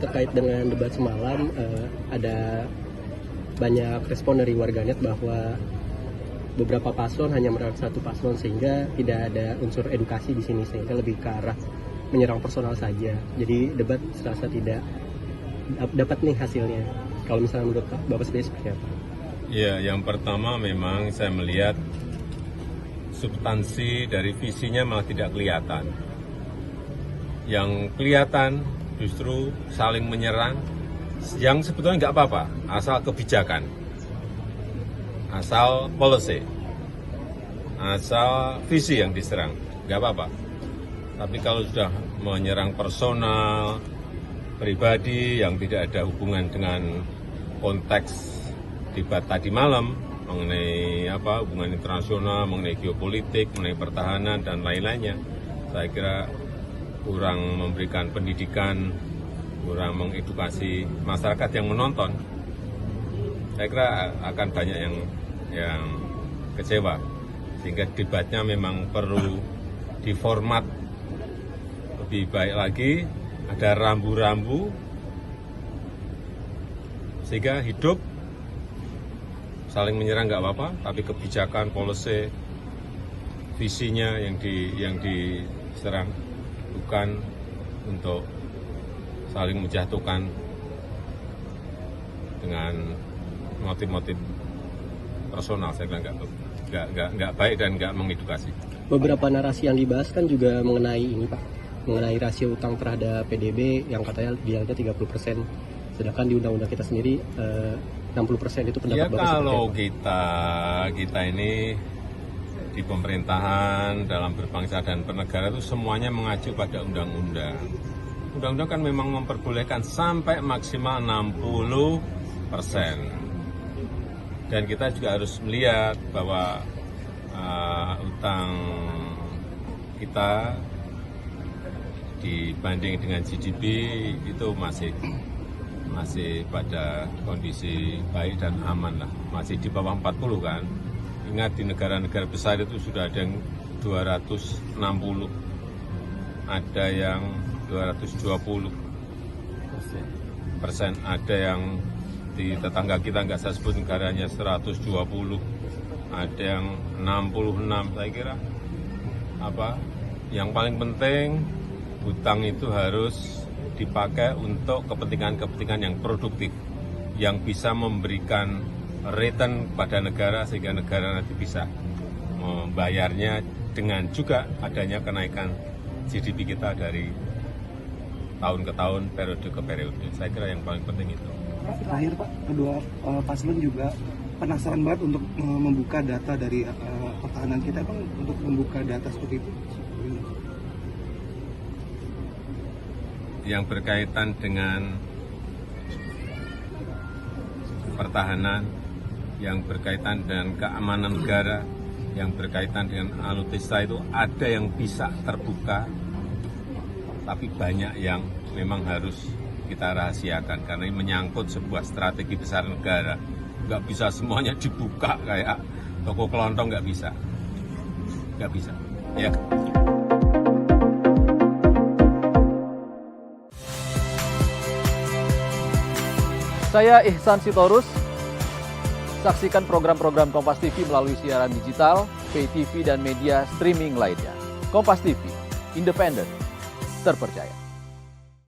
terkait dengan debat semalam, ada banyak respon dari warganet bahwa beberapa paslon hanya menyerang satu paslon sehingga tidak ada unsur edukasi di sini, sehingga lebih ke arah menyerang personal saja. Jadi debat serasa tidak dapat nih hasilnya. Kalau misalnya menurut Bapak sendiri seperti apa? Ya, yang pertama memang saya melihat substansi dari visinya malah tidak kelihatan. Yang kelihatan justru saling menyerang, yang sebetulnya nggak apa-apa, asal kebijakan, asal policy, asal visi yang diserang, nggak apa-apa. Tapi kalau sudah menyerang personal, pribadi yang tidak ada hubungan dengan konteks debat tadi malam mengenai hubungan internasional, mengenai geopolitik, mengenai pertahanan dan lain-lainnya, saya kira kurang memberikan pendidikan, kurang mengedukasi masyarakat yang menonton. Saya kira akan banyak yang kecewa, sehingga debatnya memang perlu diformat lebih baik lagi, ada rambu-rambu sehingga hidup. Saling menyerang nggak apa-apa, tapi kebijakan, policy, visinya yang diserang, bukan untuk saling menjatuhkan dengan motif-motif personal. Saya kira nggak baik dan nggak mengedukasi. Beberapa narasi yang dibahas kan juga mengenai ini, Pak, mengenai rasio utang terhadap PDB yang katanya idealnya 30%, sedangkan di undang-undang kita sendiri 60% itu pendapat Ya, Bapak kalau seperti apa? kita ini di pemerintahan, dalam berbangsa dan bernegara itu semuanya mengacu pada undang-undang. Undang-undang kan memang memperbolehkan sampai maksimal 60%. Dan kita juga harus melihat bahwa utang kita dibanding dengan GDP itu masih pada kondisi baik dan aman lah, masih di bawah 40 kan. Ingat di negara-negara besar itu sudah ada yang 260, ada yang 220%, ada yang di tetangga kita nggak saya sebut negaranya 120, ada yang 66. Saya kira yang paling penting hutang itu harus dipakai untuk kepentingan-kepentingan yang produktif, yang bisa memberikan return pada negara sehingga negara nanti bisa membayarnya dengan juga adanya kenaikan GDP kita dari tahun ke tahun, periode ke periode. Saya kira yang paling penting itu. Terakhir Pak, kedua paslon juga penasaran banget untuk membuka data dari pertahanan kita, Bang, untuk membuka data seperti itu. Yang berkaitan dengan pertahanan, yang berkaitan dengan keamanan negara, yang berkaitan dengan alutsista itu ada yang bisa terbuka, tapi banyak yang memang harus kita rahasiakan karena ini menyangkut sebuah strategi besar negara. Nggak bisa semuanya dibuka kayak toko kelontong, nggak bisa. Ya. Saya Ihsan Sitorus. Saksikan program-program Kompas TV melalui siaran digital, pay TV, dan media streaming lainnya. Kompas TV, independen, terpercaya.